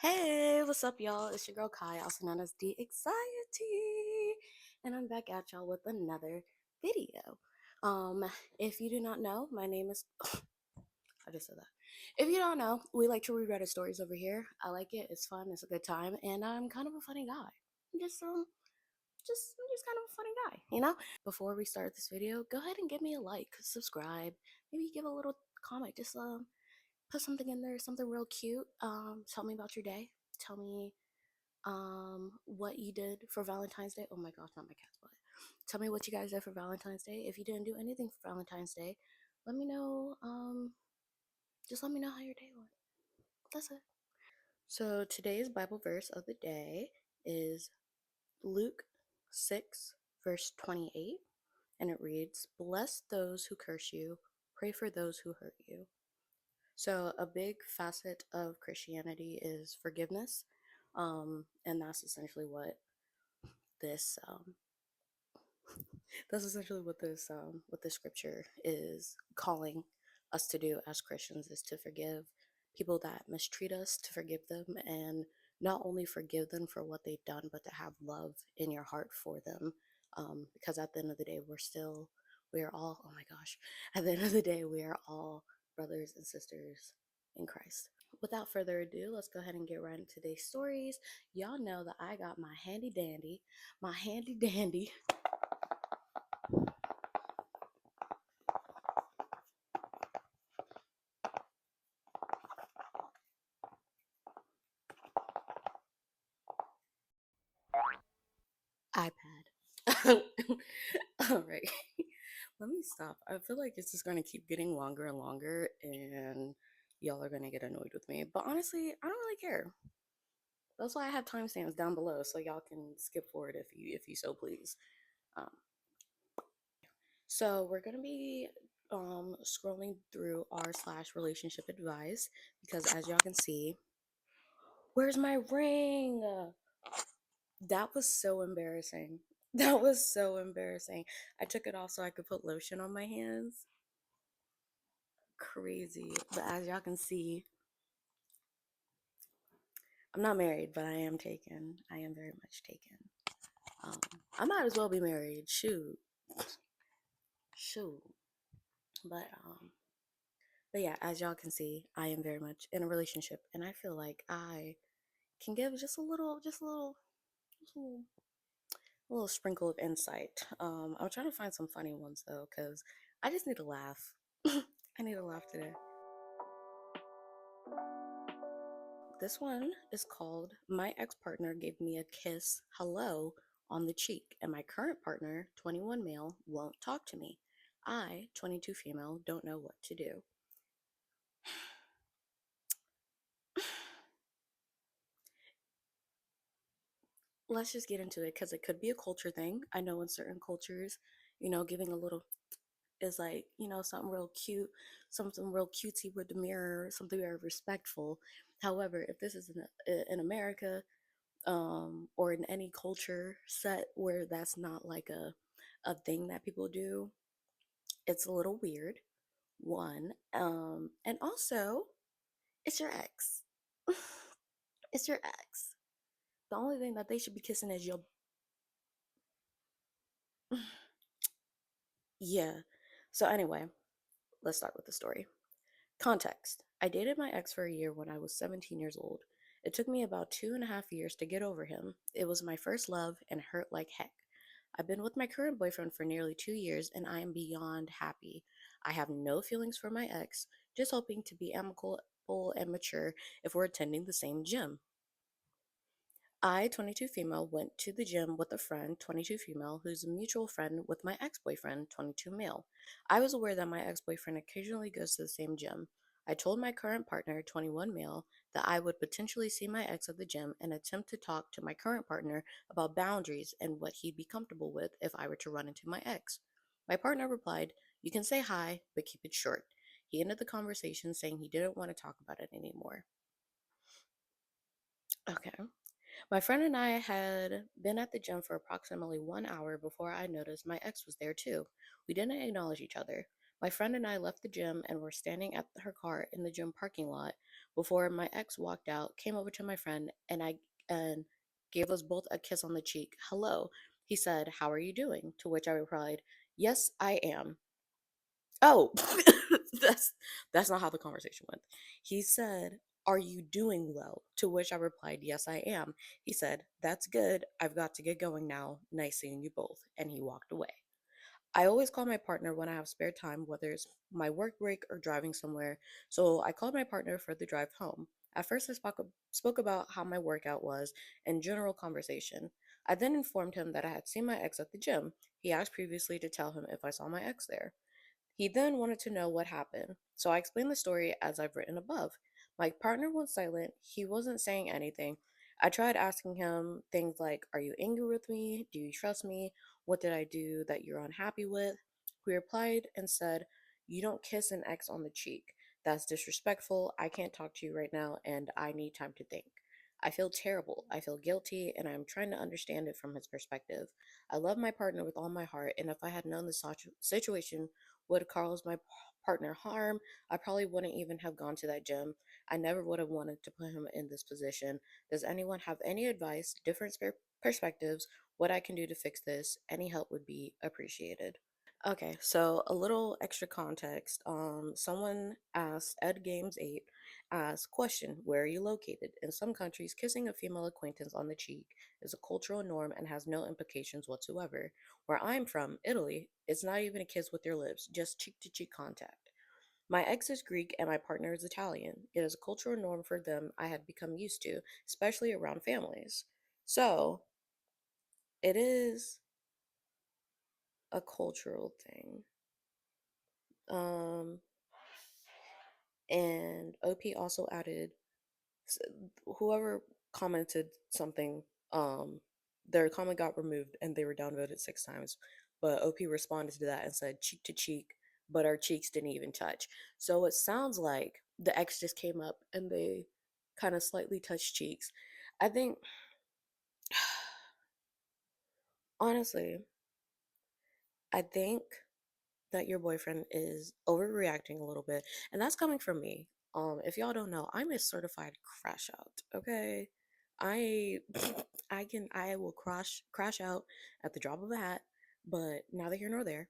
Hey, what's up, y'all? It's your girl Kai, also known as The Anxiety, and I'm back at y'all with another video. Um, if you do not know, my name is. I just said that. If you don't know, we like to read Reddit stories over here. I like it. It's fun. It's a good time, and I'm kind of a funny guy. I'm just kind of a funny guy. Before we start this video, go ahead and give me a like, subscribe, maybe give a little comment. Just put something in there, something real cute. Tell me about your day. Tell me what you did for Valentine's Day. Oh my gosh, not my cat's butt. Tell me what you guys did for Valentine's Day. If you didn't do anything for Valentine's Day, let me know. Just let me know how your day went. That's it. So today's Bible verse of the day is Luke 6, verse 28, and it reads, "Bless those who curse you, pray for those who hurt you." So a big facet of Christianity is forgiveness, and this um, that's essentially what this scripture is calling us to do as Christians, is to forgive people that mistreat us, to forgive them, and not only forgive them for what they've done, but to have love in your heart for them. Because at the end of the day, we are all, oh my gosh, at the end of the day, we are all brothers and sisters in Christ. Without further ado, let's go ahead and get right into today's stories. Y'all know that I got my handy dandy iPad. All right. Let me stop. I feel like it's just going to keep getting longer and longer, and y'all are going to get annoyed with me. But honestly, I don't really care. That's why I have timestamps down below, so y'all can skip forward if you so please. Um, so we're going to be scrolling through r/slash relationship advice because, as y'all can see, where's my ring? That was so embarrassing. That was so embarrassing. I took it off so I could put lotion on my hands. Crazy. But as y'all can see, I'm not married, but I am taken. I am very much taken. Um, I might as well be married. Shoot. Shoot. But um but yeah, as y'all can see, I am very much in a relationship, and I feel like I can give just a little sprinkle of insight. I'm trying to find some funny ones though, because I just need to laugh. I need to laugh today. This one is called "My Ex-Partner Gave Me a Kiss Hello on the Cheek, and my current partner, 21 male, won't talk to me. I, 22 female, don't know what to do." Let's just get into it because it could be a culture thing. I know in certain cultures, giving a little is like, something real cute, something real cutesy with the mirror, something very respectful. However, if this is in America, or in any culture set where that's not like a thing that people do, it's a little weird. One, and also, it's your ex. It's your ex. The only thing that they should be kissing is your. Yeah. So anyway, let's start with the story. Context: I dated my ex for a year when I was 17 years old. It took me about 2.5 years to get over him. It was my first love and hurt like heck. I've been with my current boyfriend for nearly 2 years and I am beyond happy. I have no feelings for my ex, just hoping to be amicable and mature if we're attending the same gym. I, 22 female, went to the gym with a friend, 22 female, who's a mutual friend with my ex boyfriend, 22 male. I was aware that my ex boyfriend occasionally goes to the same gym. I told my current partner, 21 male, that I would potentially see my ex at the gym and attempt to talk to my current partner about boundaries and what he'd be comfortable with if I were to run into my ex. My partner replied, "You can say hi, but keep it short." He ended the conversation saying he didn't want to talk about it anymore. Okay. My friend and I had been at the gym for approximately 1 hour before I noticed my ex was there too. We didn't acknowledge each other. My friend and I left the gym and were standing at her car in the gym parking lot before my ex walked out, came over to my friend, and gave us both a kiss on the cheek. Hello. He said, "How are you doing?" To which I replied, "Yes, I am." Oh, that's that's not how the conversation went. He said, "Are you doing well?" To which I replied, "Yes, I am." He said, "That's good. I've got to get going now. Nice seeing you both." And he walked away. I always call my partner when I have spare time, whether it's my work break or driving somewhere. So I called my partner for the drive home. At first, I spoke about how my workout was and general conversation. I then informed him that I had seen my ex at the gym. He asked previously to tell him if I saw my ex there. He then wanted to know what happened, so I explained the story as I've written above. My partner went silent. He wasn't saying anything. I tried asking him things like, "Are you angry with me? Do you trust me? What did I do that you're unhappy with?" He replied and said, "You don't kiss an ex on the cheek. That's disrespectful. I can't talk to you right now, and I need time to think." I feel terrible. I feel guilty, and I'm trying to understand it from his perspective. I love my partner with all my heart, and if I had known the situation would cause my partner harm, I probably wouldn't even have gone to that gym. I never would have wanted to put him in this position. Does anyone have any advice, different perspectives, what I can do to fix this? Any help would be appreciated. Okay, so a little extra context. Someone asked Ed Games 8 asked, question, where are you located? In some countries, kissing a female acquaintance on the cheek is a cultural norm and has no implications whatsoever. Where I'm from, Italy, it's not even a kiss with your lips, just cheek to cheek contact. My ex is Greek and my partner is Italian. It is a cultural norm for them I had become used to, especially around families. So, it is a cultural thing. Um, And OP also added, s- whoever commented something, um, their comment got removed and they were downvoted 6 times. But OP responded to that and said cheek to cheek, but our cheeks didn't even touch. So it sounds like the X just came up and they kind of slightly touched cheeks. I think, honestly, I think that your boyfriend is overreacting a little bit, and that's coming from me. If y'all don't know, I'm a certified crash out. Okay, I I will crash out at the drop of a hat. But neither here nor there.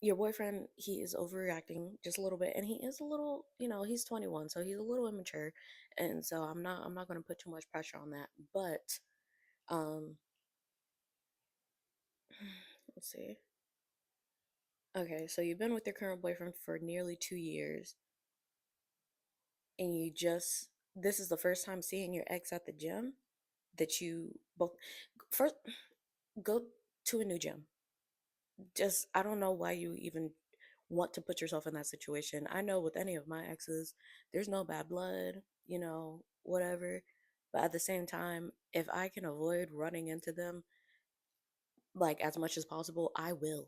Your boyfriend, he is overreacting just a little bit, and he is a little, he's 21, so he's a little immature, and so I'm not gonna put too much pressure on that. But um, let's see. Okay, so you've been with your current boyfriend for nearly 2 years and you just this is the first time seeing your ex at the gym that you both first go to a new gym. Just I don't know why you even want to put yourself in that situation. I know with any of my exes, there's no bad blood, whatever. But at the same time, if I can avoid running into them like as much as possible, I will.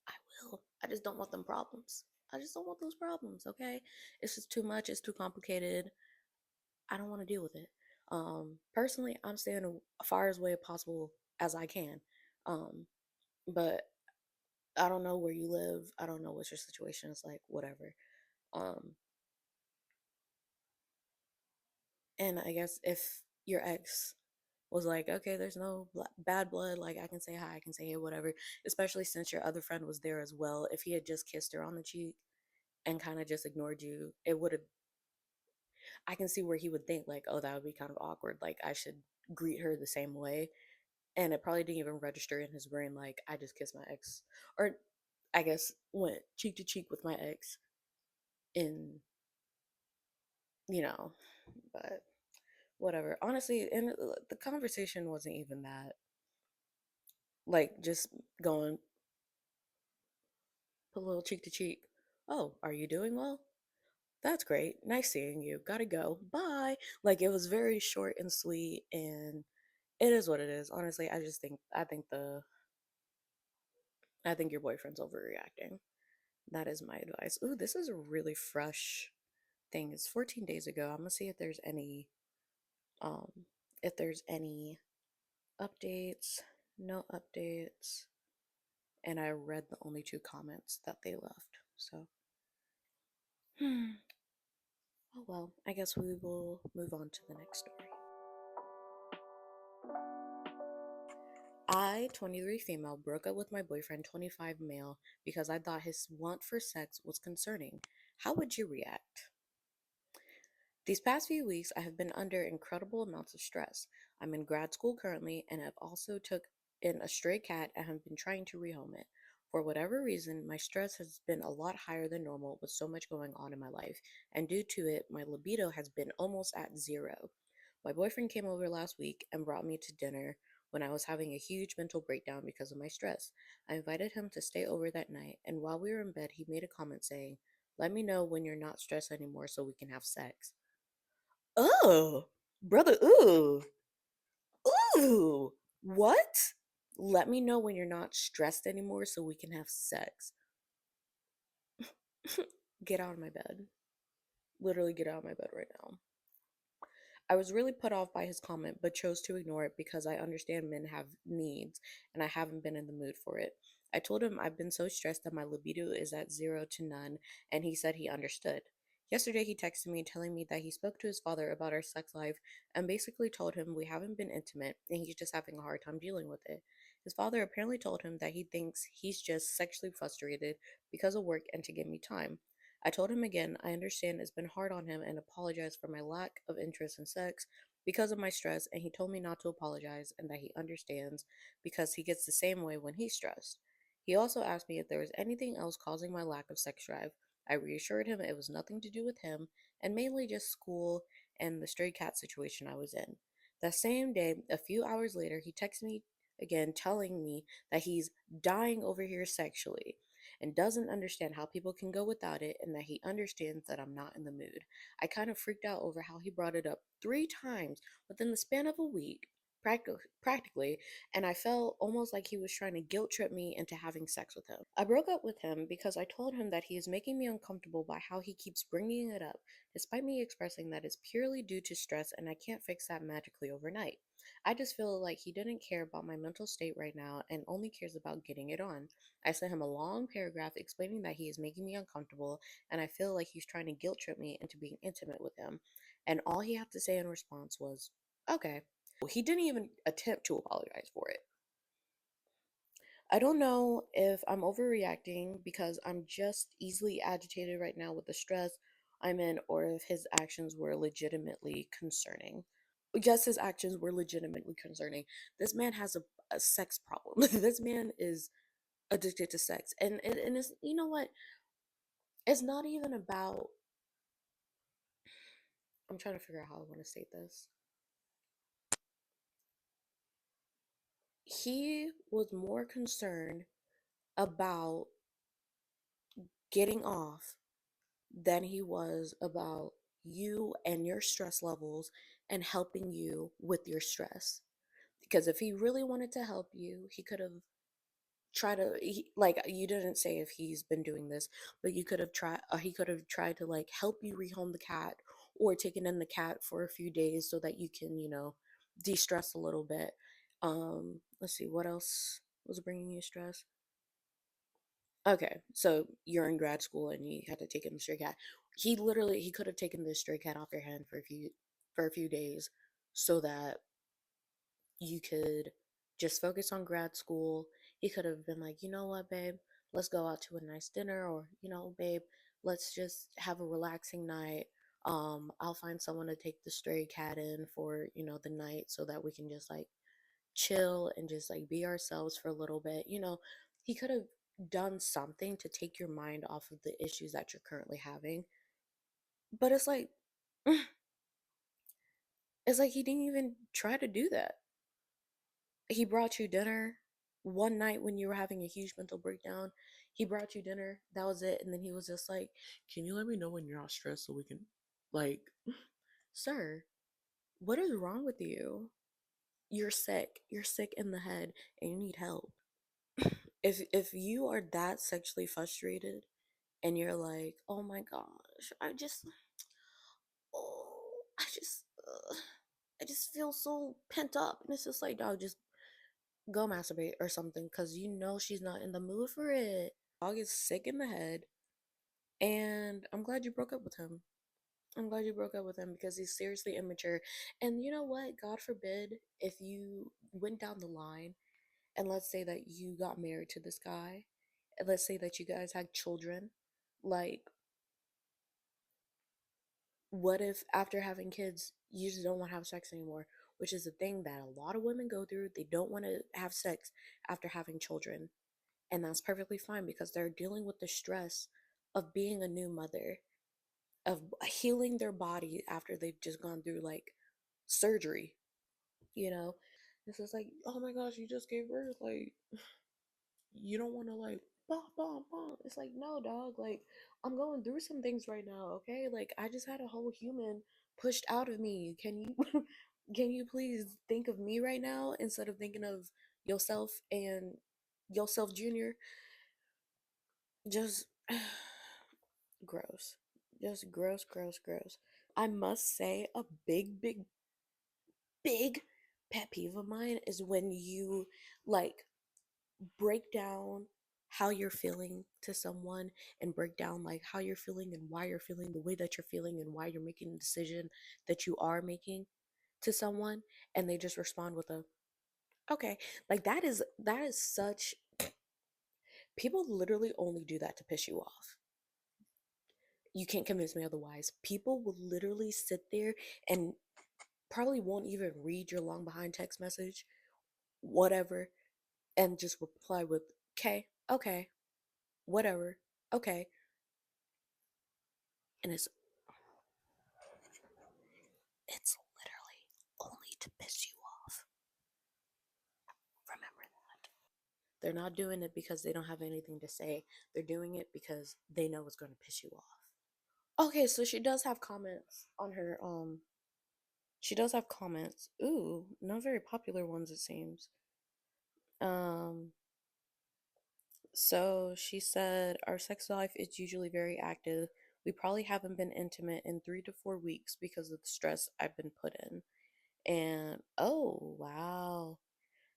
I will. I just don't want them problems. I just don't want those problems, okay? It's just too much, it's too complicated. I don't want to deal with it. Personally, I'm staying as far away as possible as I can. Um, but I don't know where you live. I don't know what your situation is like, whatever. Um, and I guess if your ex was like, okay, there's no bad blood, like I can say hi, I can say hey, whatever, especially since your other friend was there as well. If he had just kissed her on the cheek and kind of just ignored you, it would have, I can see where he would think, like, oh, that would be kind of awkward. Like, I should greet her the same way, and it probably didn't even register in his brain like I just kissed my ex, or I guess went cheek to cheek with my ex in you know, but whatever. Honestly, and the conversation wasn't even that like just going put a little cheek to cheek. Oh, are you doing well? That's great. Nice seeing you. Gotta go. Bye. Like it was very short and sweet, and it is what it is. Honestly, I think your boyfriend's overreacting. That is my advice. Ooh, this is a really fresh thing. It's 14 days ago. I'm gonna see um if there's any updates. No updates. And I read the only two comments that they left. So Oh well, I guess we will move on to the next story. I, 23 female, broke up with my boyfriend, 25 male, because I thought his want for sex was concerning. How would you react? These past few weeks, I have been under incredible amounts of stress. I'm in grad school currently and have also took in a stray cat and have been trying to rehome it. For whatever reason, my stress has been a lot higher than normal with so much going on in my life, and due to it, my libido has been almost at zero. My boyfriend came over last week and brought me to dinner when I was having a huge mental breakdown because of my stress. I invited him to stay over that night, and while we were in bed, he made a comment saying, "Let me know when you're not stressed anymore so we can have sex." Oh, brother, ooh, ooh, what? Let me know when you're not stressed anymore so we can have sex. Get out of my bed. Literally, get out of my bed right now. I was really put off by his comment, but chose to ignore it because I understand men have needs and I haven't been in the mood for it. I told him I've been so stressed that my libido is at zero to none, and he said he understood. Yesterday, he texted me telling me that he spoke to his father about our sex life and basically told him we haven't been intimate and he's just having a hard time dealing with it. His father apparently told him that he thinks he's just sexually frustrated because of work and to give me time. I told him again I understand it's been hard on him and apologized for my lack of interest in sex because of my stress, and he told me not to apologize and that he understands because he gets the same way when he's stressed. He also asked me if there was anything else causing my lack of sex drive. I reassured him it was nothing to do with him and mainly just school and the stray cat situation I was in. That same day, a few hours later, he texted me again telling me that he's dying over here sexually and doesn't understand how people can go without it and that he understands that I'm not in the mood. I kind of freaked out over how he brought it up 3 times within the span of a week, practically, and I felt almost like he was trying to guilt trip me into having sex with him. I broke up with him because I told him that he is making me uncomfortable by how he keeps bringing it up, despite me expressing that it's purely due to stress and I can't fix that magically overnight. I just feel like he didn't care about my mental state right now and only cares about getting it on. I sent him a long paragraph explaining that he is making me uncomfortable and I feel like he's trying to guilt trip me into being intimate with him. And all he had to say in response was, okay. He didn't even attempt to apologize for it. I don't know if I'm overreacting because I'm just easily agitated right now with the stress I'm in, or if his actions were legitimately concerning. Yes, his actions were legitimately concerning. This man has a sex problem. This man is addicted to sex. And it's, you know what? It's not even about, I'm trying to figure out how I want to state this. He was more concerned about getting off than he was about you and your stress levels and helping you with your stress. Because if he really wanted to help you, he could have tried to like you didn't say if he's been doing this, but you could have tried he could have tried to like help you rehome the cat or taken in the cat for a few days so that you can, de-stress a little bit. Let's see what else was bringing you stress. Okay, so you're in grad school and you had to take in the stray cat. He could have taken the stray cat off your hand for a few days so that you could just focus on grad school. He could have been like, you know what, babe, let's go out to a nice dinner, or, babe, let's just have a relaxing night. I'll find someone to take the stray cat in for, the night so that we can just like chill and just like be ourselves for a little bit. He could have done something to take your mind off of the issues that you're currently having. But it's like it's like he didn't even try to do that. He brought you dinner one night when you were having a huge mental breakdown. He brought you dinner. That was it. And then he was just like, "Can you let me know when you're not stressed so we can like sir, what is wrong with you? You're sick. You're sick in the head and you need help." If you are that sexually frustrated and you're like, "Oh my gosh, oh, I just feel so pent up," and it's just like, dog, just go masturbate or something, because she's not in the mood for it. Dog is sick in the head, and I'm glad you broke up with him. I'm glad you broke up with him because he's seriously immature. And you know what? God forbid if you went down the line and let's say that you got married to this guy, and let's say that you guys had children. Like, what if after having kids, you just don't want to have sex anymore? Which is a thing that a lot of women go through. They don't want to have sex after having children. And that's perfectly fine because they're dealing with the stress of being a new mother, of healing their body after they've just gone through like surgery, you know? It's just like, oh my gosh, you just gave birth. Like, you don't want to like, bah, bah, bah. It's like, no, dog. Like, I'm going through some things right now, okay? Like, I just had a whole human pushed out of me. Can you, can you please think of me right now instead of thinking of yourself and yourself, Junior? Just gross. Just gross, gross, gross. I must say, a big, big, big pet peeve of mine is when you like break down how you're feeling to someone and break down like how you're feeling and why you're feeling the way that you're feeling and why you're making the decision that you are making to someone and they just respond with a okay. Like that is such, people literally only do that to piss you off. You can't convince me otherwise. People will literally sit there and probably won't even read your long behind text message, whatever, and just reply with okay, whatever, okay. And it's literally only to piss you off. Remember that. They're not doing it because they don't have anything to say. They're doing it because they know it's going to piss you off. Okay, so she does have comments on her she does have comments. Ooh, not very popular ones it seems. Um so she said our sex life is usually very active. We probably haven't been intimate in 3 to 4 weeks because of the stress I've been put in. And oh, wow.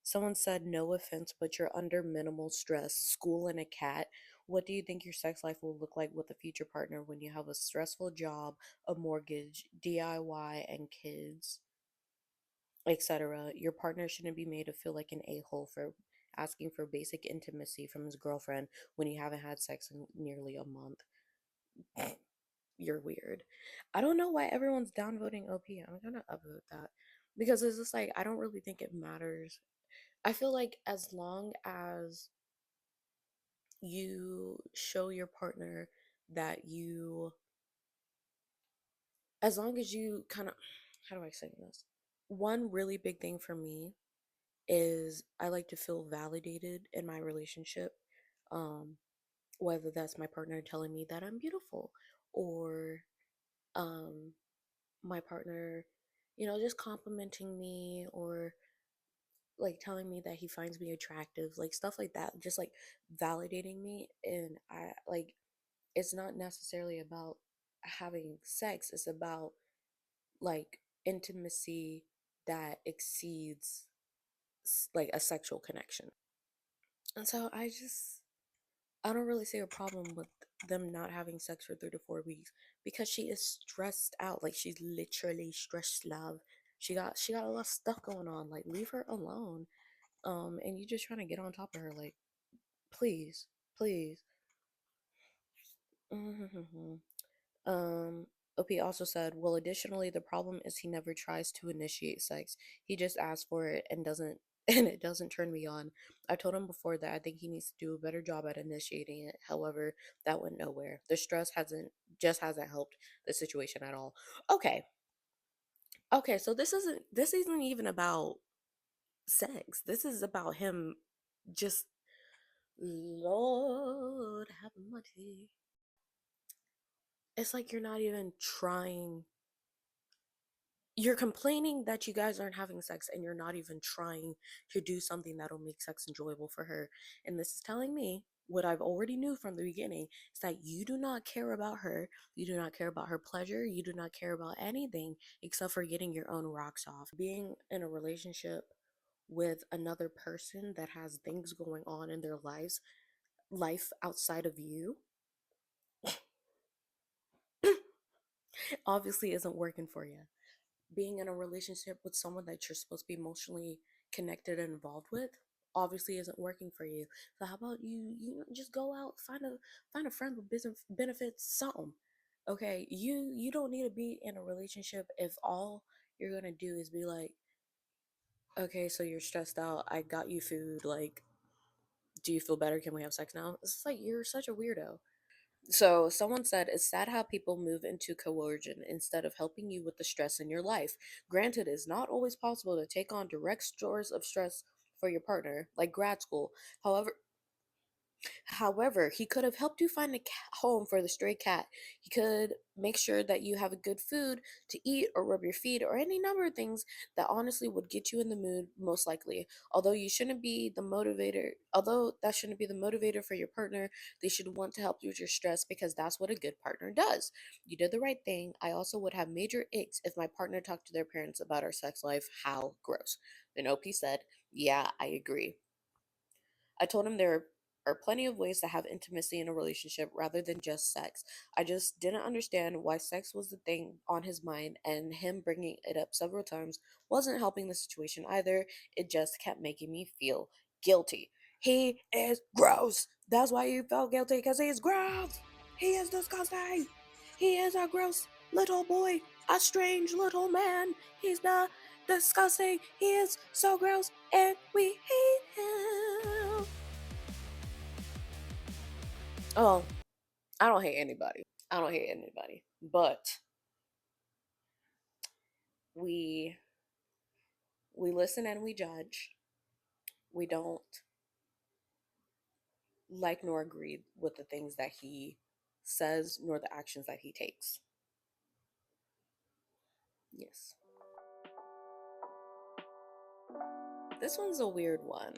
Someone said, no offense, but you're under minimal stress, school and a cat. What do you think your sex life will look like with a future partner when you have a stressful job, a mortgage, DIY, and kids, etc.? Your partner shouldn't be made to feel like an a-hole for asking for basic intimacy from his girlfriend when you haven't had sex in nearly a month. You're weird. I don't know why everyone's downvoting OP. I'm gonna upvote that because it's just like I don't really think it matters. I feel like as long as you show your partner that you, as long as you kind of, how do I say this? One really big thing for me is I like to feel validated in my relationship. Um, whether that's my partner telling me that I'm beautiful or um, my partner, just complimenting me or like telling me that he finds me attractive, like stuff like that, just like validating me. And I like, it's not necessarily about having sex, it's about like intimacy that exceeds like a sexual connection. And so I don't really see a problem with them not having sex for 3 to 4 weeks because she is stressed out. Like she's literally stressed love. She got a lot of stuff going on. Like leave her alone. And you just trying to get on top of her. Like please, please. Um, OP also said, well, additionally, the problem is he never tries to initiate sex. He just asks for it and doesn't, and it doesn't turn me on. I told him before that I think he needs to do a better job at initiating it. However, that went nowhere. The stress hasn't helped the situation at all. Okay. Okay, so this isn't even about sex. This is about him just Lord have mercy. It's like you're not even trying. You're complaining that you guys aren't having sex and you're not even trying to do something that'll make sex enjoyable for her. And this is telling me what I've already knew from the beginning is that you do not care about her. You do not care about her pleasure. You do not care about anything except for getting your own rocks off. Being in a relationship with another person that has things going on in their life outside of you obviously isn't working for you. Being in a relationship with someone that you're supposed to be emotionally connected and involved with obviously isn't working for you. So how about you just go out, find a friend with business benefits, something. Okay, you don't need to be in a relationship if all you're gonna do is be like, okay, so you're stressed out, I got you food, like, do you feel better? Can we have sex now? It's like you're such a weirdo. So, someone said it's sad how people move into coercion instead of helping you with the stress in your life. Granted, it's not always possible to take on direct stores of stress for your partner, like grad school. However, he could have helped you find a home for the stray cat. He could make sure that you have a good food to eat or rub your feet or any number of things that honestly would get you in the mood most likely. Although that shouldn't be the motivator for your partner, they should want to help you with your stress because that's what a good partner does. You did the right thing. I also would have major icks if my partner talked to their parents about our sex life. How gross. Then OP said, "Yeah, I agree." I told him there are plenty of ways to have intimacy in a relationship rather than just sex. I just didn't understand why sex was the thing on his mind, and him bringing it up several times wasn't helping the situation either. It just kept making me feel guilty. He is gross. That's why you felt guilty, because he is gross. He is disgusting. He is a gross little boy, a strange little man. He's not disgusting. He is so gross, and we hate him. Oh, I don't hate anybody. I don't hate anybody. But we we listen and we judge. We don't like nor agree with the things that he says nor the actions that he takes. Yes. This one's a weird one.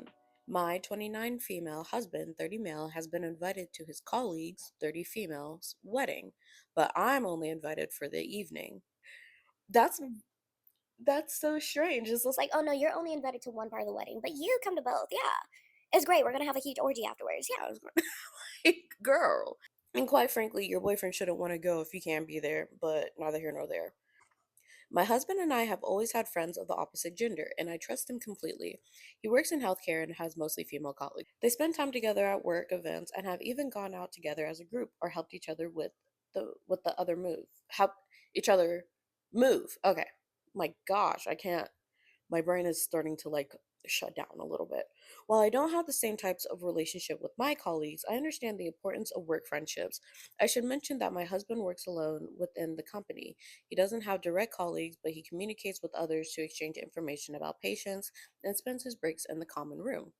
My 29 female husband, 30 male, has been invited to his colleagues, 30 females, wedding, but I'm only invited for the evening. That's that's so strange. It's just Like, oh no, you're only invited to one part of the wedding, but you come to both. Yeah. It's great. We're going to have a huge orgy afterwards. Yeah. I was going like, girl. And quite frankly, your boyfriend shouldn't want to go if you can't be there, but neither here nor there. My husband and I have always had friends of the opposite gender, and I trust him completely. He works in healthcare and has mostly female colleagues. They spend time together at work events and have even gone out together as a group or helped each other with the other move. Help each other move. Okay. My gosh, I can't, my brain is starting to like shut down a little bit. While I don't have the same types of relationship with my colleagues, I understand the importance of work friendships. I should mention that my husband works alone within the company. He doesn't have direct colleagues, but he communicates with others to exchange information about patients and spends his breaks in the common room.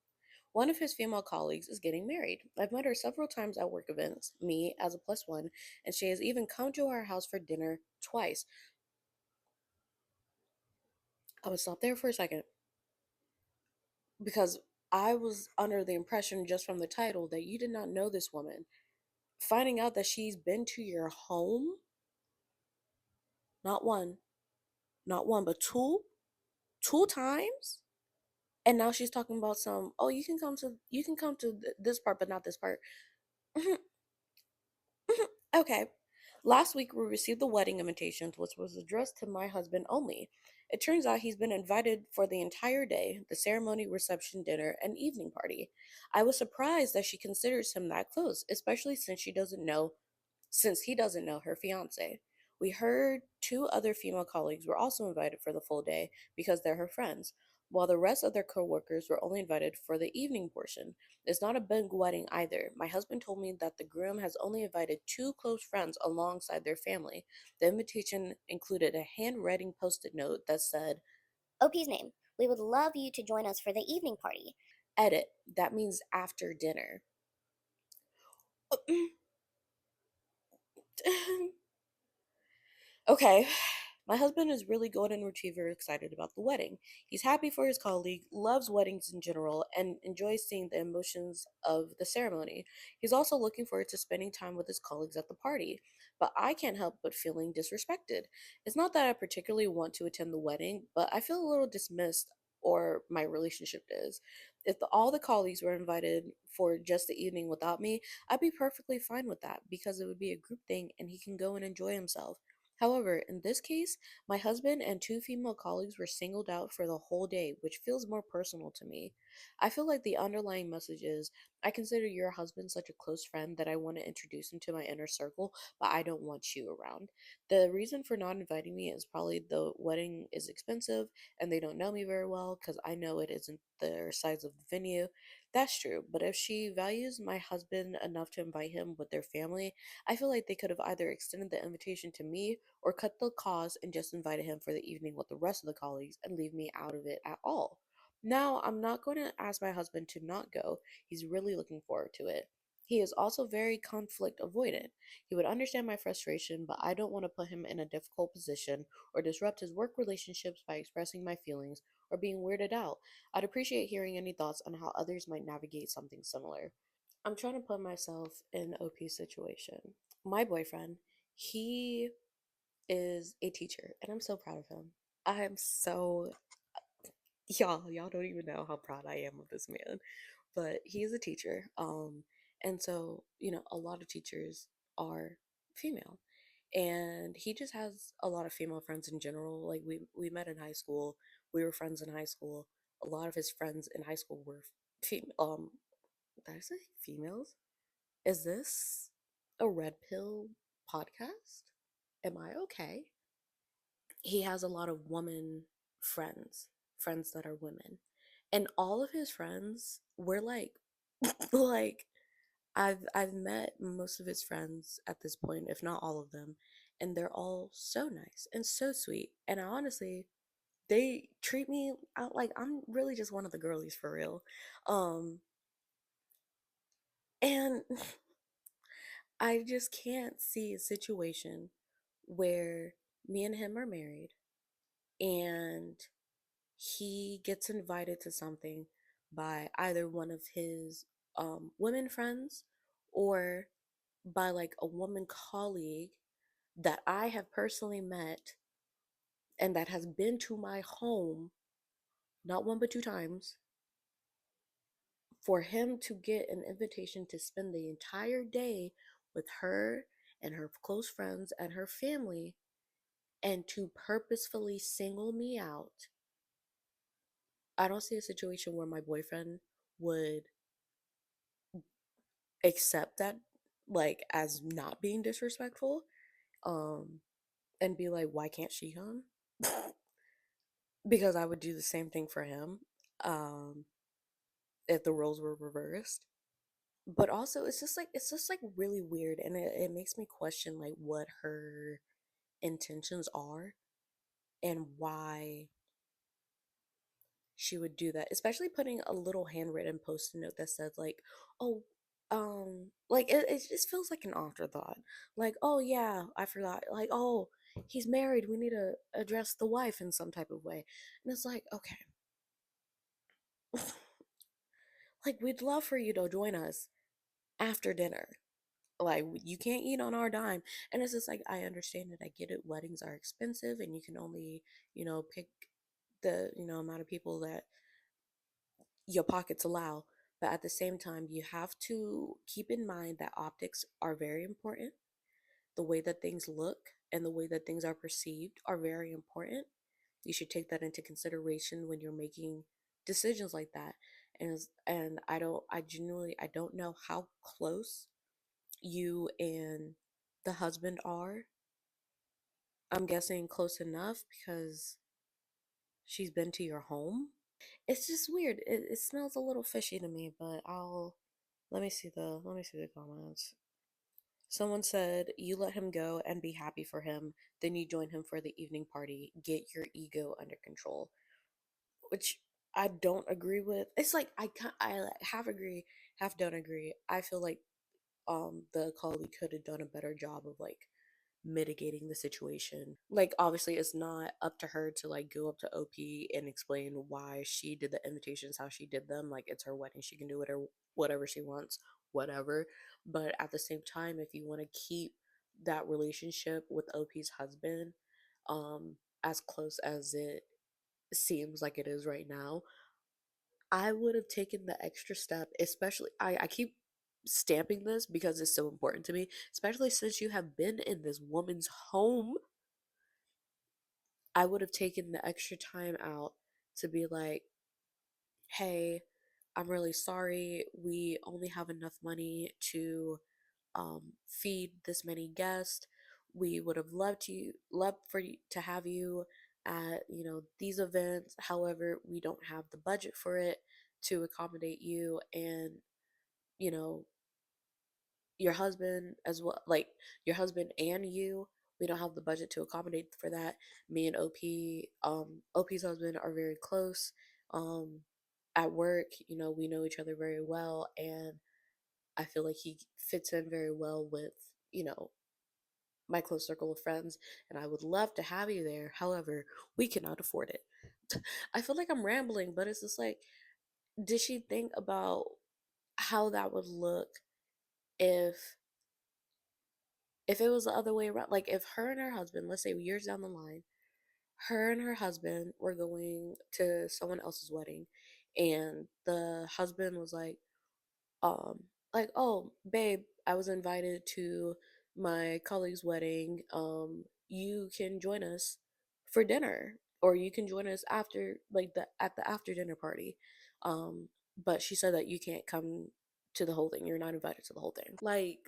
One of his female colleagues is getting married. I've met her several times at work events, me as a plus one, and she has even come to our house for dinner twice. I would stop there for a second because I was under the impression just from the title that you did not know this woman. Finding out that she's been to your home, not one, not one, but two times, and now she's talking about some. Oh, you can come to this part, but not this part. Okay. Last week, we received the wedding invitations, which was addressed to my husband only. It turns out he's been invited for the entire day, the ceremony, reception, dinner, and evening party. I was surprised that she considers him that close, especially since he doesn't know her fiance. We heard two other female colleagues were also invited for the full day because they're her friends, while the rest of their coworkers were only invited for the evening portion. It's not a big wedding either. My husband told me that the groom has only invited two close friends alongside their family. The invitation included a handwritten post-it note that said, OP's name. We would love you to join us for the evening party. edit, that means after dinner. Okay, my husband is really golden retriever excited about the wedding. He's happy for his colleague, loves weddings in general, and enjoys seeing the emotions of the ceremony. He's also looking forward to spending time with his colleagues at the party. But I can't help but feeling disrespected. It's not that I particularly want to attend the wedding, but I feel a little dismissed, or my relationship is. If all the colleagues were invited for just the evening without me, I'd be perfectly fine with that because it would be a group thing and he can go and enjoy himself. However, in this case, my husband and two female colleagues were singled out for the whole day, which feels more personal to me. I feel like the underlying message is I consider your husband such a close friend that I want to introduce him to my inner circle, but I don't want you around. The reason for not inviting me is probably the wedding is expensive and they don't know me very well because I know it isn't their size of the venue. That's true, but if she values my husband enough to invite him with their family, I feel like they could have either extended the invitation to me or cut the cost and just invited him for the evening with the rest of the colleagues and leave me out of it at all. Now, I'm not going to ask my husband to not go. He's really looking forward to it. He is also very conflict avoidant. He would understand my frustration, but I don't want to put him in a difficult position or disrupt his work relationships by expressing my feelings or being weirded out. I'd appreciate hearing any thoughts on how others might navigate something similar. I'm trying to put myself in OP's situation. My boyfriend, he is a teacher, and I'm so proud of him. I am so y'all don't even know how proud I am of this man. But he is a teacher. And so, a lot of teachers are female. And he just has a lot of female friends in general. Like we met in high school. We were friends in high school. A lot of his friends in high school were female. Did I say females? Is this a red pill podcast? Am I okay? He has a lot of woman friends, friends that are women. And all of his friends were like like I've met most of his friends at this point, if not all of them, and they're all so nice and so sweet. And I honestly they treat me out like I'm really just one of the girlies for real. Um and I just can't see a situation where me and him are married and he gets invited to something by either one of his women friends or by like a woman colleague that I have personally met and that has been to my home not one but two times, for him to get an invitation to spend the entire day with her and her close friends and her family and to purposefully single me out. I don't see a situation where my boyfriend would accept that like as not being disrespectful, um and be like, why can't she come? Because I would do the same thing for him, um if the roles were reversed. But also it's just like really weird, and it makes me question like what her intentions are and why she would do that, especially putting a little handwritten post-it note that says like, oh, like it just feels like an afterthought. Like, oh yeah, I forgot. Like, oh, he's married. We need to address the wife in some type of way. And it's like, okay, like we'd love for you to join us after dinner. Like you can't eat on our dime. And it's just like I understand it. I get it. Weddings are expensive and you can only, pick the, amount of people that your pockets allow. But at the same time, you have to keep in mind that optics are very important. The way that things look and the way that things are perceived are very important. You should take that into consideration when you're making decisions like that. And I genuinely I don't know how close you and the husband are. I'm guessing close enough because she's been to your home. It's just weird. It smells a little fishy to me, but I'll let me see the comments. Someone said, "You let him go and be happy for him, then you join him for the evening party. Get your ego under control." Which I don't agree with. It's like I like, half agree, half don't agree. I feel like the colleague could have done a better job of like mitigating the situation. Like obviously it's not up to her to like go up to OP and explain why she did the invitations how she did them. Like it's her wedding. She can do whatever she wants, whatever. But at the same time, if you want to keep that relationship with OP's husband as close as it seems like it is right now, I would have taken the extra step, especially I keep stamping this because it's so important to me, especially since you have been in this woman's home. I would have taken the extra time out to be like, hey, I'm really sorry. We only have enough money to feed this many guests. We would have loved for you to have you at these events. However, we don't have the budget for it to accommodate you, and you know your husband as well, like your husband and you. We don't have the budget to accommodate for that. Me and OP's husband are very close. Um, at work, we know each other very well, and I feel like he fits in very well with, you know, my close circle of friends, and I would love to have you there. However, we cannot afford it. I feel like I'm rambling, but it's just like, did she think about how that would look if it was the other way around? Like if her and her husband, let's say years down the line, her and her husband were going to someone else's wedding, and the husband was um like, oh babe, I was invited to my colleague's wedding, you can join us for dinner, or you can join us after, like, the at the after dinner party, um but she said that you can't come to the whole thing, you're not invited to the whole thing. Like,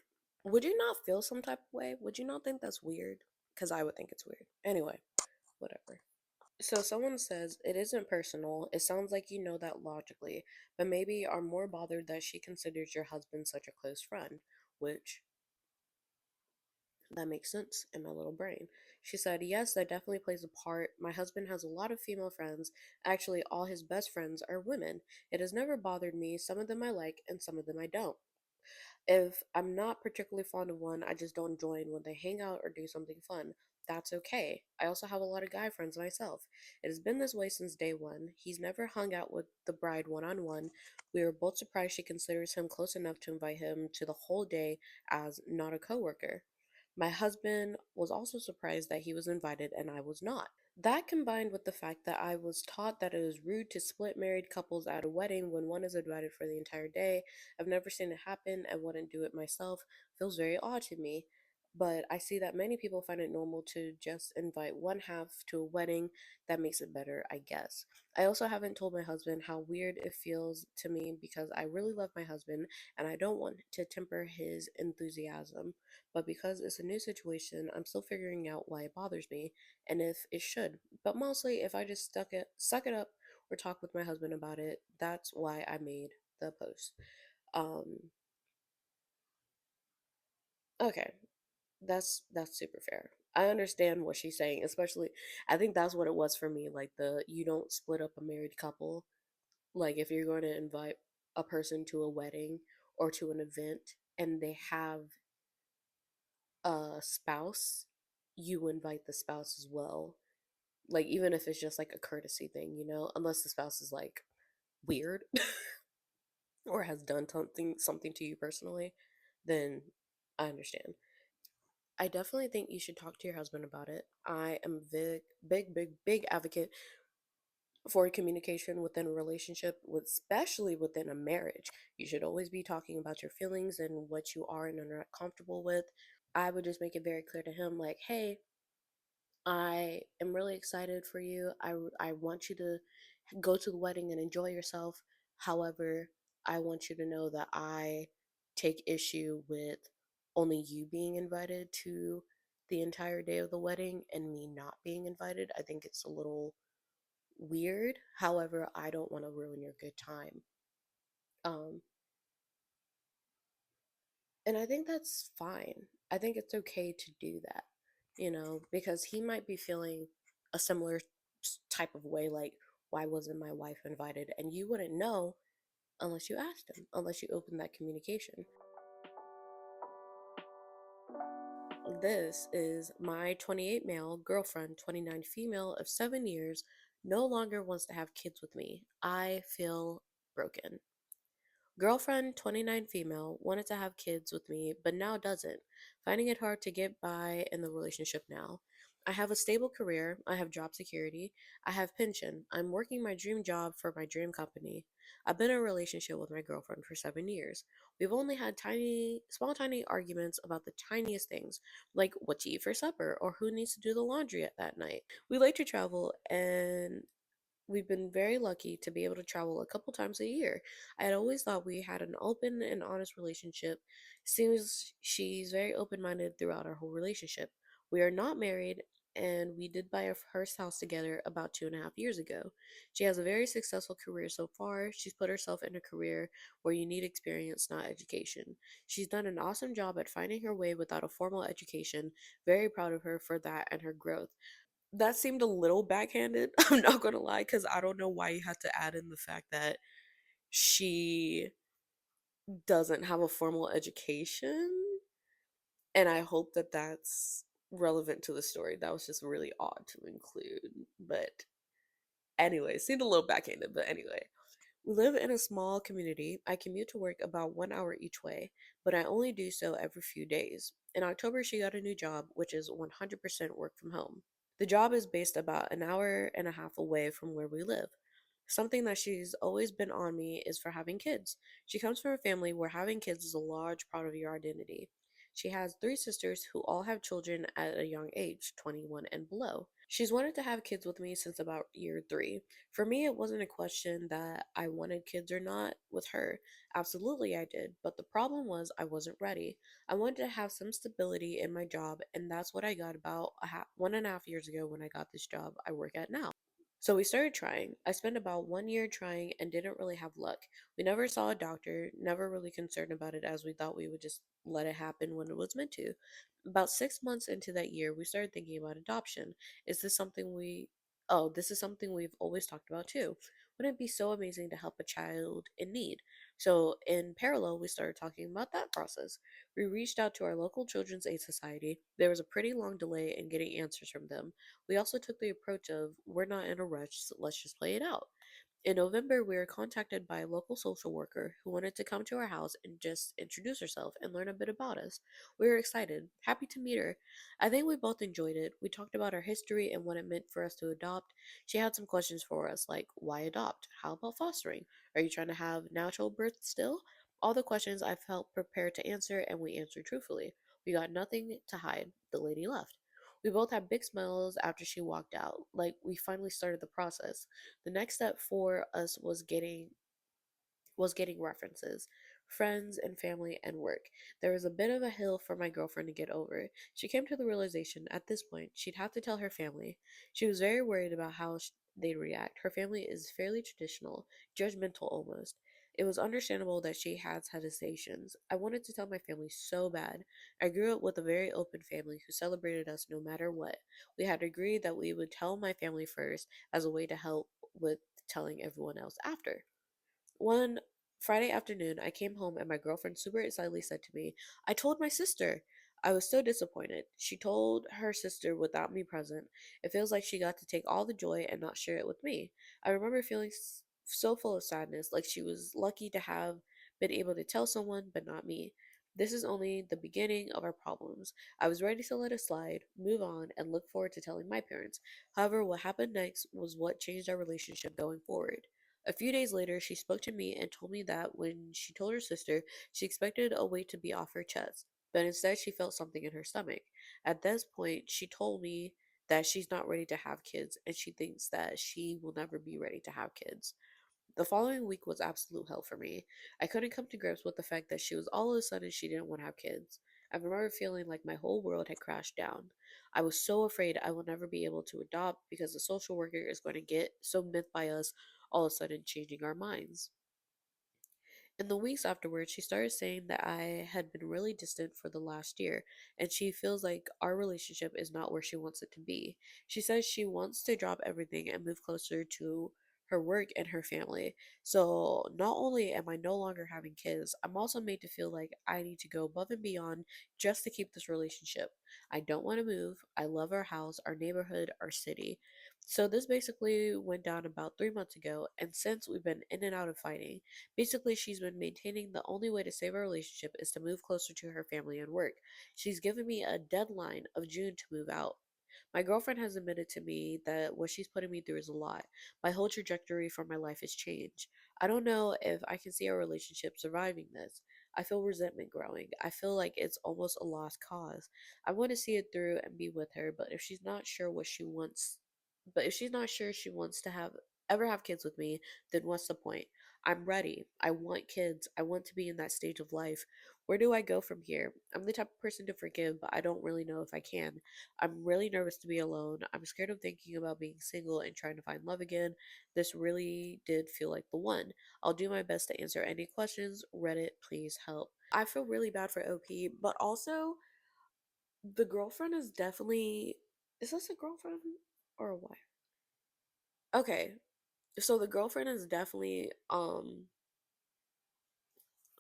would you not feel some type of way? Would you not think that's weird? Because I would think it's weird. Anyway, whatever. So someone says it isn't personal. It sounds like you know that logically, but maybe are more bothered that she considers your husband such a close friend, which that makes sense in my little brain. She said, yes, that definitely plays a part. My husband has a lot of female friends. Actually, all his best friends are women. It has never bothered me. Some of them I like, and some of them I don't. If I'm not particularly fond of one, I just don't join when they hang out or do something fun. That's okay. I also have a lot of guy friends myself. It has been this way since day one. He's never hung out with the bride one on one. We were both surprised she considers him close enough to invite him to the whole day as not a coworker. My husband was also surprised that he was invited and I was not. That combined with the fact that I was taught that it is rude to split married couples at a wedding when one is invited for the entire day. I've never seen it happen and wouldn't do it myself. Feels very odd to me. But I see that many people find it normal to just invite one half to a wedding. That makes it better, I guess. I also haven't told my husband how weird it feels to me because I really love my husband and I don't want to temper his enthusiasm. But because it's a new situation, I'm still figuring out why it bothers me and if it should. But mostly, if I just suck it up, or talk with my husband about it, that's why I made the post. Um, okay, that's super fair. I understand what she's saying, especially I think that's what it was for me. Like, the you don't split up a married couple. Like if you're going to invite a person to a wedding or to an event and they have a spouse, you invite the spouse as well. Like even if it's just like a courtesy thing, unless the spouse is like weird or has done something to you personally, then I understand. I definitely think you should talk to your husband about it. I am a big advocate for communication within a relationship, especially within a marriage. You should always be talking about your feelings and what you are and are not comfortable with. I would just make it very clear to him, like, hey, I am really excited for you. I want you to go to the wedding and enjoy yourself. However, I want you to know that I take issue with only you being invited to the entire day of the wedding and me not being invited. I think it's a little weird. However, I don't want to ruin your good time. Um, and I think that's fine. I think it's okay to do that, because he might be feeling a similar type of way, like, why wasn't my wife invited? And you wouldn't know unless you asked him, unless you opened that communication. This is my 28 male girlfriend, 29 female of 7 years, no longer wants to have kids with me. I feel broken. Girlfriend, 29 female, wanted to have kids with me, but now doesn't, finding it hard to get by in the relationship now. I have a stable career, I have job security, I have pension, I'm working my dream job for my dream company. I've been in a relationship with my girlfriend for 7 years. We've only had tiny arguments about the tiniest things, like what to eat for supper or who needs to do the laundry at that night. We like to travel, and we've been very lucky to be able to travel a couple times a year. I had always thought we had an open and honest relationship. Seems she's very open minded throughout our whole relationship. We are not married, and we did buy our first house together about 2.5 years ago. She has a very successful career so far. She's put herself in a career where you need experience, not education. She's done an awesome job at finding her way without a formal education. Very proud of her for that and her growth. That seemed a little backhanded. I'm not gonna lie, because I don't know why you had to add in the fact that she doesn't have a formal education. And I hope that that's relevant to the story. That was just really odd to include. But anyway, seemed a little backhanded. But anyway, we live in a small community. I commute to work about 1 hour each way, but I only do so every few days. In October, she got a new job, which is 100% work from home. The job is based about an hour and a half away from where we live. Something that she's always been on me is for having kids. She comes from a family where having kids is a large part of your identity. She has three sisters who all have children at a young age, 21 and below. She's wanted to have kids with me since about year three. For me, it wasn't a question that I wanted kids or not with her. Absolutely, I did. But the problem was I wasn't ready. I wanted to have some stability in my job, and that's what I got about 1.5 years ago when I got this job I work at now. So we started trying. I spent about 1 year trying and didn't really have luck. We never saw a doctor, never really concerned about it as we thought we would just let it happen when it was meant to. About 6 months into that year, we started thinking about adoption. Is this something we. Oh, this is something we've always talked about too. Wouldn't it be so amazing to help a child in need? So, in parallel, we started talking about that process. We reached out to our local Children's Aid Society. There was a pretty long delay in getting answers from them. We also took the approach of we're not in a rush, so let's just play it out. In November, we were contacted by a local social worker who wanted to come to our house and just introduce herself and learn a bit about us. We were excited, happy to meet her. I think we both enjoyed it. We talked about our history and what it meant for us to adopt. She had some questions for us, like why adopt? How about fostering? Are you trying to have natural birth still? All the questions I felt prepared to answer, and we answered truthfully. We got nothing to hide. The lady left. We both had big smiles after she walked out, like we finally started the process. The next step for us was getting references, friends and family and work. There was a bit of a hill for my girlfriend to get over. She came to the realization at this point she'd have to tell her family. She was very worried about how they'd react. Her family is fairly traditional, judgmental almost. It was understandable that she has hesitations. I wanted to tell my family so bad. I grew up with a very open family who celebrated us no matter what. We had agreed that we would tell my family first as a way to help with telling everyone else after. One Friday afternoon, I came home and my girlfriend super excitedly said to me, I told my sister. I was so disappointed. She told her sister without me present. It feels like she got to take all the joy and not share it with me. I remember feeling so full of sadness, like she was lucky to have been able to tell someone, but not me. This is only the beginning of our problems. I was ready to let it slide, move on, and look forward to telling my parents. However, what happened next was what changed our relationship going forward. A few days later, she spoke to me and told me that when she told her sister, she expected a weight to be off her chest, but instead she felt something in her stomach. At this point, she told me that she's not ready to have kids and she thinks that she will never be ready to have kids. The following week was absolute hell for me. I couldn't come to grips with the fact that she was all of a sudden she didn't want to have kids. I remember feeling like my whole world had crashed down. I was so afraid I will never be able to adopt because the social worker is going to get so miffed by us all of a sudden changing our minds. In the weeks afterwards, she started saying that I had been really distant for the last year, and she feels like our relationship is not where she wants it to be. She says she wants to drop everything and move closer to her work and her family. So, not only am I no longer having kids, I'm also made to feel like I need to go above and beyond just to keep this relationship. I don't want to move. I love our house, our neighborhood, our city. So, this basically went down about 3 months ago, and since we've been in and out of fighting. Basically, she's been maintaining the only way to save our relationship is to move closer to her family and work. She's given me a deadline of June to move out. My girlfriend has admitted to me that what she's putting me through is a lot. My whole trajectory for my life has changed. I don't know if I can see our relationship surviving this. I feel resentment growing. I feel like it's almost a lost cause. I want to see it through and be with her, but if she's not sure what she wants, but if she's not sure she wants to have ever have kids with me, then what's the point? I'm ready. I want kids. I want to be in that stage of life. Where do I go from here? I'm the type of person to forgive, but I don't really know if I can. I'm really nervous to be alone. I'm scared of thinking about being single and trying to find love again. This really did feel like the one. I'll do my best to answer any questions. Reddit, please help. I feel really bad for OP, but also the girlfriend is definitely. Is this a girlfriend or a wife? Okay, so the girlfriend is definitely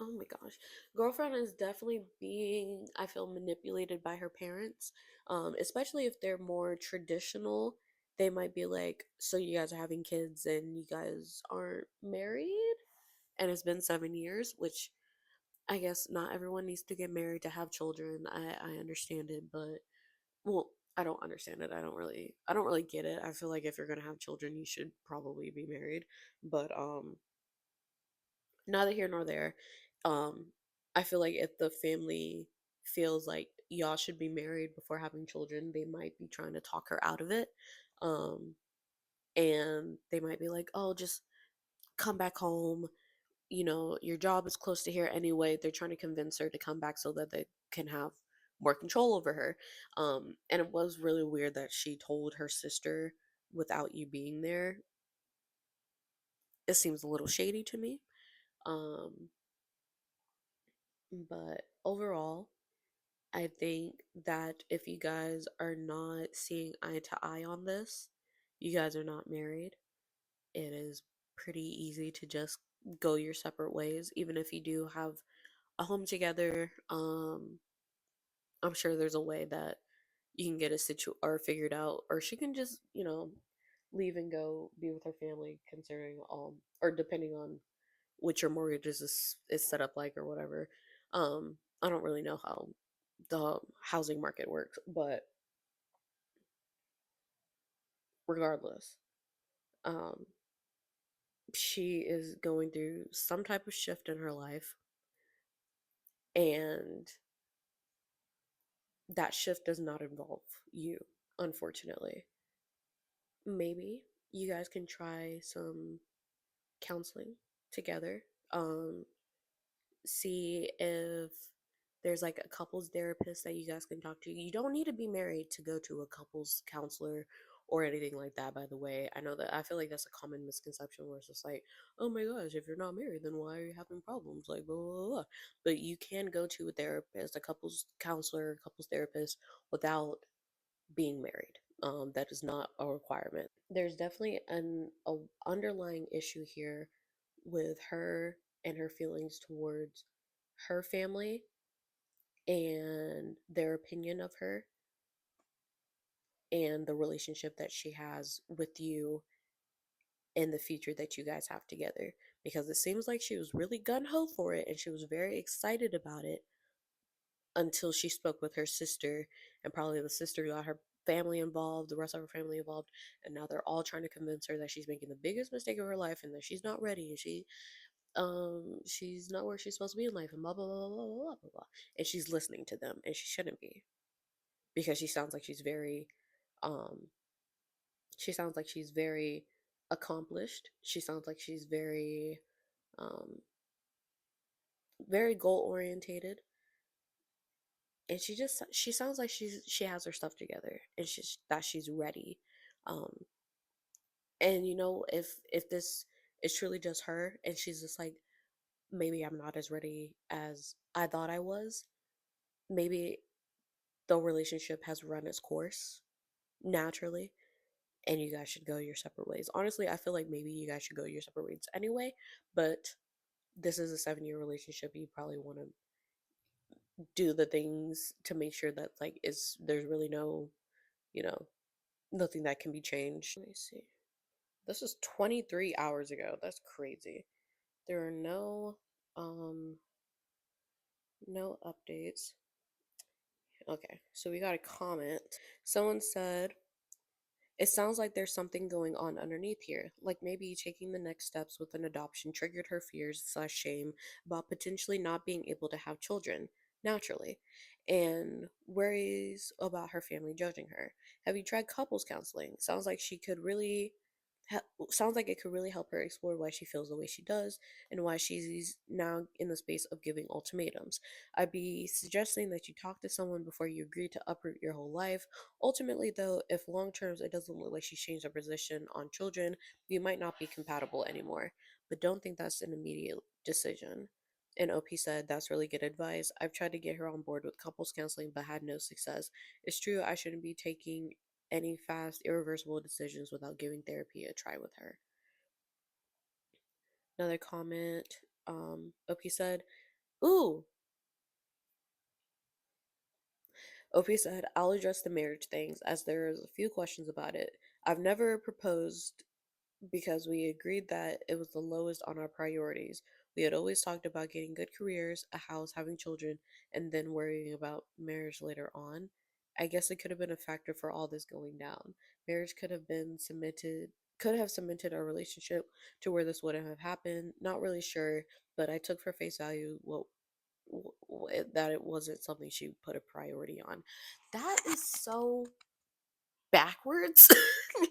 oh my gosh, girlfriend is definitely being, I feel, manipulated by her parents, especially if they're more traditional. They might be like, so you guys are having kids and you guys aren't married, and it's been 7 years, which I guess not everyone needs to get married to have children. I understand it, but well, I don't understand it. I don't really get it. I feel like if you're gonna have children, you should probably be married. But neither here nor there. Um, I feel like if the family feels like y'all should be married before having children, they might be trying to talk her out of it. Um, and they might be like, "Oh, just come back home. Your job is close to here anyway." They're trying to convince her to come back so that they can have more control over her. And it was really weird that she told her sister without you being there. It seems a little shady to me. Um, but overall, I think that if you guys are not seeing eye to eye on this, you guys are not married. It is pretty easy to just go your separate ways, even if you do have a home together. I'm sure there's a way that you can get a or figured out, or she can just, leave and go be with her family, considering or depending on what your mortgage is set up like or whatever. I don't really know how the housing market works, but regardless, um, she is going through some type of shift in her life, and that shift does not involve you, unfortunately. Maybe you guys can try some counseling together. Um, See if there's like a couples therapist that you guys can talk to. You don't need to be married to go to a couples counselor or anything like that, by the way. I know that I feel like that's a common misconception where it's just like, oh my gosh, if you're not married, then why are you having problems? Like, blah, blah, blah. But you can go to a therapist, a couples counselor, couples therapist without being married. That is not a requirement. There's definitely an a underlying issue here with her and her feelings towards her family and their opinion of her and the relationship that she has with you and the future that you guys have together. Because it seems like she was really gun ho for it and she was very excited about it until she spoke with her sister, and probably the sister got her family involved, the rest of her family involved, and now they're all trying to convince her that she's making the biggest mistake of her life and that she's not ready and she's not where she's supposed to be in life and blah blah blah blah blah blah blah blah. And she's listening to them and she shouldn't be, because um she sounds like she's very accomplished. She sounds like she's um very goal orientated, and she sounds like she has her stuff together and she's ready. um and if this is truly just her and she's just like, maybe I'm not as ready as I thought I was, maybe the relationship has run its course naturally and you guys should go your separate ways. Honestly, I feel like maybe you guys should go your separate ways anyway, but this is a 7-year relationship. You probably want to do the things to make sure that like is there's really no, you know, nothing that can be changed. Let me see. This is 23 hours ago. That's crazy. There are um no updates. Okay, so we got a comment. Someone said, It sounds like there's something going on underneath here, like maybe taking the next steps with an adoption triggered her fears slash shame about potentially not being able to have children naturally, and worries about her family judging her. Have you tried couples counseling? Sounds like it could really help her explore why she feels the way she does and why she's now in the space of giving ultimatums. I'd be suggesting that you talk to someone before you agree to uproot your whole life. Ultimately, though, if long term it doesn't look like she's changed her position on children, you might not be compatible anymore. But don't think that's an immediate decision. And OP said, "That's really good advice. I've tried to get her on board with couples counseling but had no success. It's true, I shouldn't be taking any fast, irreversible decisions without giving therapy a try with her." Another comment, OP said, "Ooh, OP said, I'll address the marriage things as there's a few questions about it. I've never proposed because we agreed that it was the lowest on our priorities. We had always talked about getting good careers, a house, having children, and then worrying about marriage later on. I guess it could have been a factor for all this going down. Marriage could have cemented our relationship to where this wouldn't have happened. Not really sure, but I took for face value that it wasn't something she put a priority on." That is so backwards.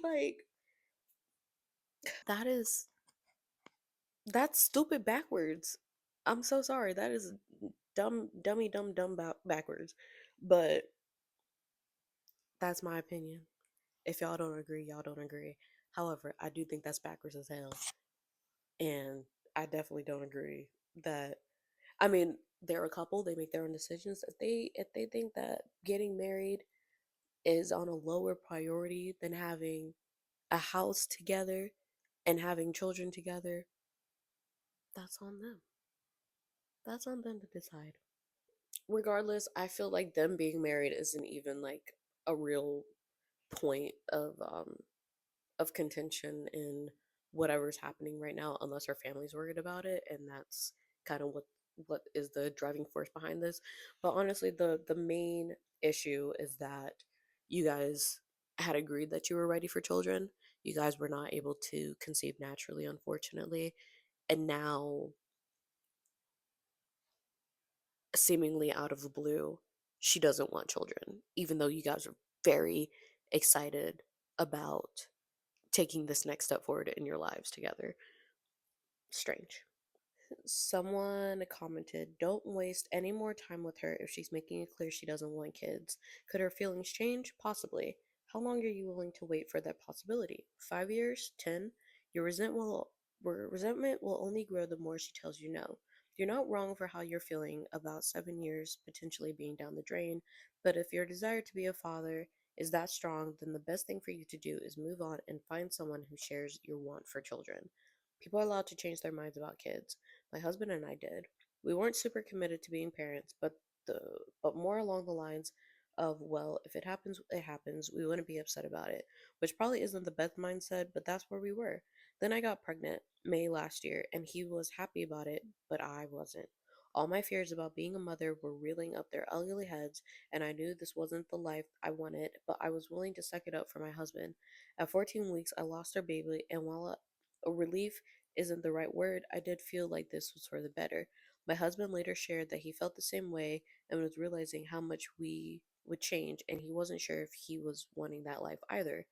Like, that is that's stupid backwards. I'm so sorry. That is backwards. But that's my opinion. If y'all don't agree, y'all don't agree. However, I do think that's backwards as hell. And I definitely don't agree that, I mean, they're a couple, they make their own decisions. If they think that getting married is on a lower priority than having a house together and having children together, that's on them. That's on them to decide. Regardless, I feel like them being married isn't even like a real point of contention in whatever's happening right now, unless her family's worried about it, and that's kind of what is the driving force behind this. But honestly, the main issue is that you guys had agreed that you were ready for children. You guys were not able to conceive naturally, unfortunately, and now, seemingly out of the blue, she doesn't want children, even though you guys are very excited about taking this next step forward in your lives together. Strange. Someone commented, "Don't waste any more time with her if she's making it clear she doesn't want kids. Could her feelings change? Possibly. How long are you willing to wait for that possibility? 5 years? 10? Your resentment will only grow the more she tells you no. You're not wrong for how you're feeling about 7 years potentially being down the drain, but if your desire to be a father is that strong, then the best thing for you to do is move on and find someone who shares your want for children. People are allowed to change their minds about kids. My husband and I did. We weren't super committed to being parents, the but more along the lines of, well, if it happens, it happens. We wouldn't be upset about it, which probably isn't the best mindset, but that's where we were. Then I got pregnant May last year, and he was happy about it, but I wasn't. All my fears about being a mother were reeling up their ugly heads, and I knew this wasn't the life I wanted, but I was willing to suck it up for my husband. At 14 weeks, I lost our baby, and while a relief isn't the right word, I did feel like this was for the better. My husband later shared that he felt the same way and was realizing how much we would change, and he wasn't sure if he was wanting that life either.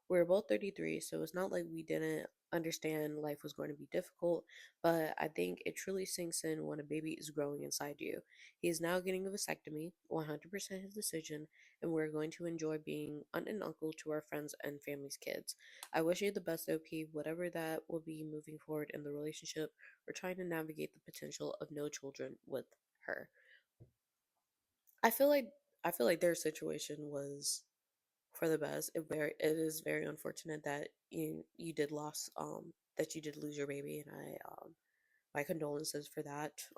We were both 33, so it's not like we didn't understand life was going to be difficult, but I think it truly sinks in when a baby is growing inside you. He is now getting a vasectomy, 100% his decision, and we're going to enjoy being aunt and uncle to our friends and family's kids. I wish you the best, OP, whatever that will be moving forward in the relationship. We're trying to navigate the potential of no children with her." I feel like their situation was for the best. It is very unfortunate that you did lose your baby, and I my condolences for that.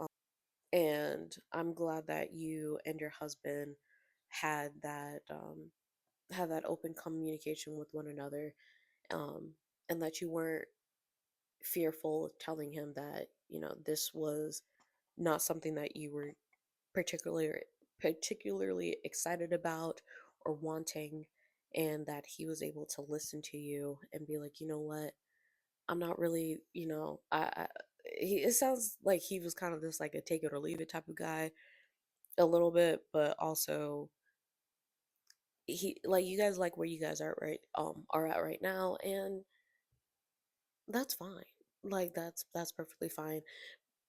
And I'm glad that you and your husband had that open communication with one another, um, and that you weren't fearful of telling him that this was not something that you were particularly particularly excited about or wanting, and that he was able to listen to you and be like, you know what, I'm not really, it sounds like he was kind of just like a take it or leave it type of guy a little bit, but also he like you guys like where you guys are at right now, and that's fine. Like that's perfectly fine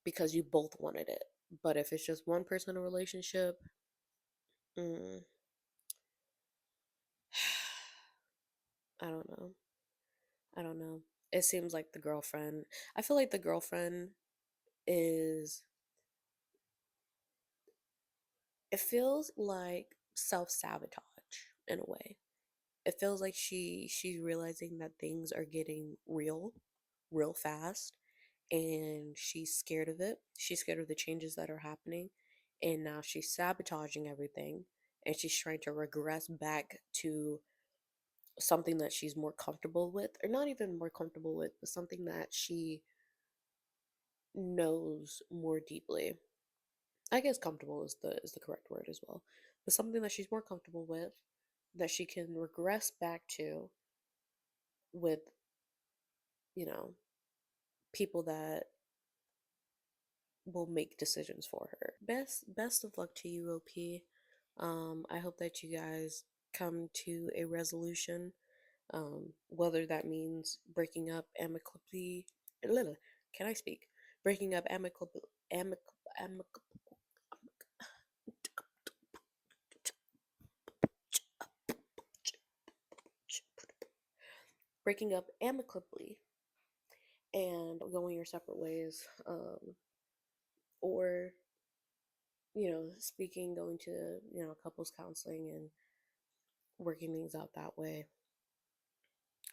because you both wanted it. But if it's just one person in a relationship, mm, I don't know. I don't know. It seems like the girlfriend. I feel like the girlfriend is. It feels like self sabotage in a way. It feels like she's realizing that things are getting real fast, and she's scared of it. She's scared of the changes that are happening, and now she's sabotaging everything, and she's trying to regress back to something that she's more comfortable with, or not even more comfortable with, but something that she knows more deeply. I guess comfortable is the correct word as well. But something that she's more comfortable with, that she can regress back to with, you know, people that will make decisions for her. Best of luck to you, OP. I hope that you guys come to a resolution. Whether that means breaking up amicably. Can I speak? Breaking up amicably, amicably, breaking up amicably and going your separate ways, or speaking, going to couples counseling and working things out that way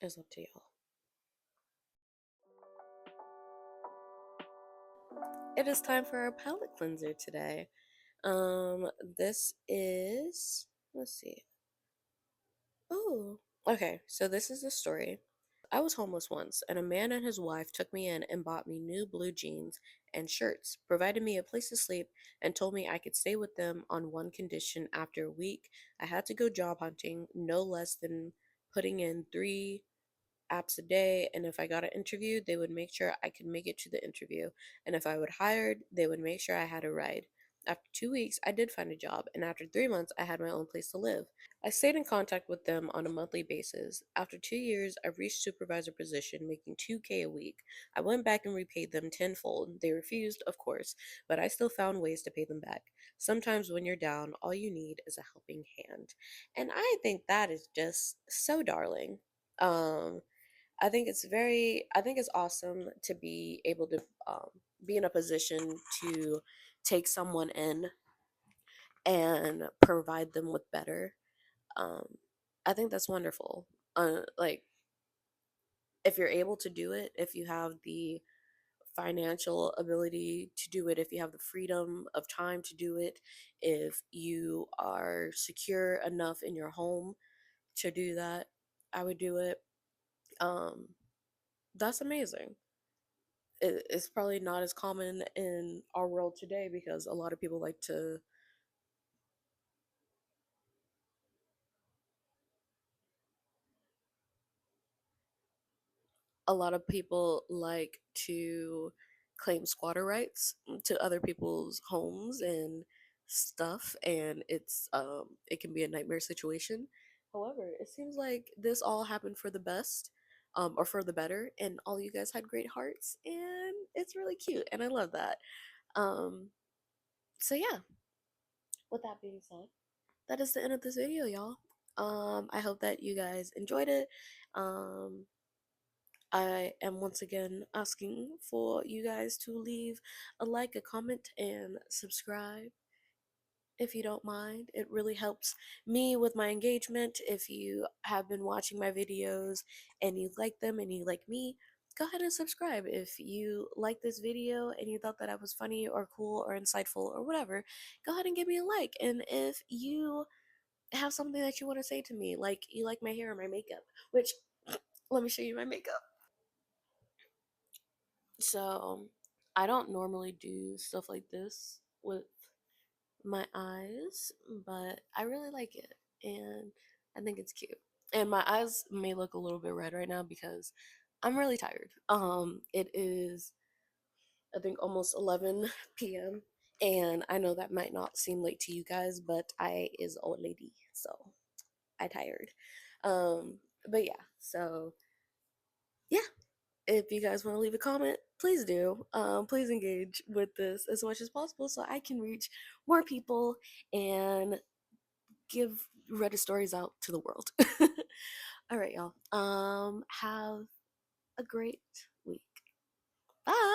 is up to y'all. It is time for our palate cleanser today. This is, let's see. Oh, okay. So this is the story. I was homeless once, and a man and his wife took me in and bought me new blue jeans and shirts, provided me a place to sleep, and told me I could stay with them on one condition. After a week, I had to go job hunting, no less than putting in 3 apps a day, and if I got an interview, they would make sure I could make it to the interview, and if I would hired, they would make sure I had a ride. After 2 weeks, I did find a job, and after 3 months, I had my own place to live. I stayed in contact with them on a monthly basis. After 2 years, I reached supervisor position, making 2K a week. I went back and repaid them tenfold. They refused, of course, but I still found ways to pay them back. Sometimes when you're down, all you need is a helping hand. And I think that is just so darling. Um, I think it's awesome to be able to be in a position to take someone in and provide them with better. um I think that's wonderful. Like, if you're able to do it, if you have the financial ability to do it, if you have the freedom of time to do it, if you are secure enough in your home to do that, I would do it. um that's amazing. It's probably not as common in our world today because a lot of people like to claim squatter rights to other people's homes and stuff, and it can be a nightmare situation. However, it seems like this all happened for the best, or for the better, and all you guys had great hearts, and it's really cute, and I love that. um so yeah, with that being said, that is the end of this video, y'all. I hope that you guys enjoyed it. um I am once again asking for you guys to leave a like, a comment, and subscribe if you don't mind. It really helps me with my engagement. If you have been watching my videos and you like them and you like me, go ahead and subscribe. If you like this video and you thought that I was funny or cool or insightful or whatever, go ahead and give me a like. And if you have something that you want to say to me, like you like my hair or my makeup, which let me show you my makeup. So I don't normally do stuff like this with my eyes, but I really like it, and I think it's cute. And my eyes may look a little bit red right now because I'm really tired. It is, I think, almost 11 p.m. And I know that might not seem late to you guys, but I is old lady, so I tired. But yeah, so yeah, if you guys want to leave a comment, please do. Please engage with this as much as possible so I can reach more people and give Reddit stories out to the world. All right, y'all. Have a great week. Bye.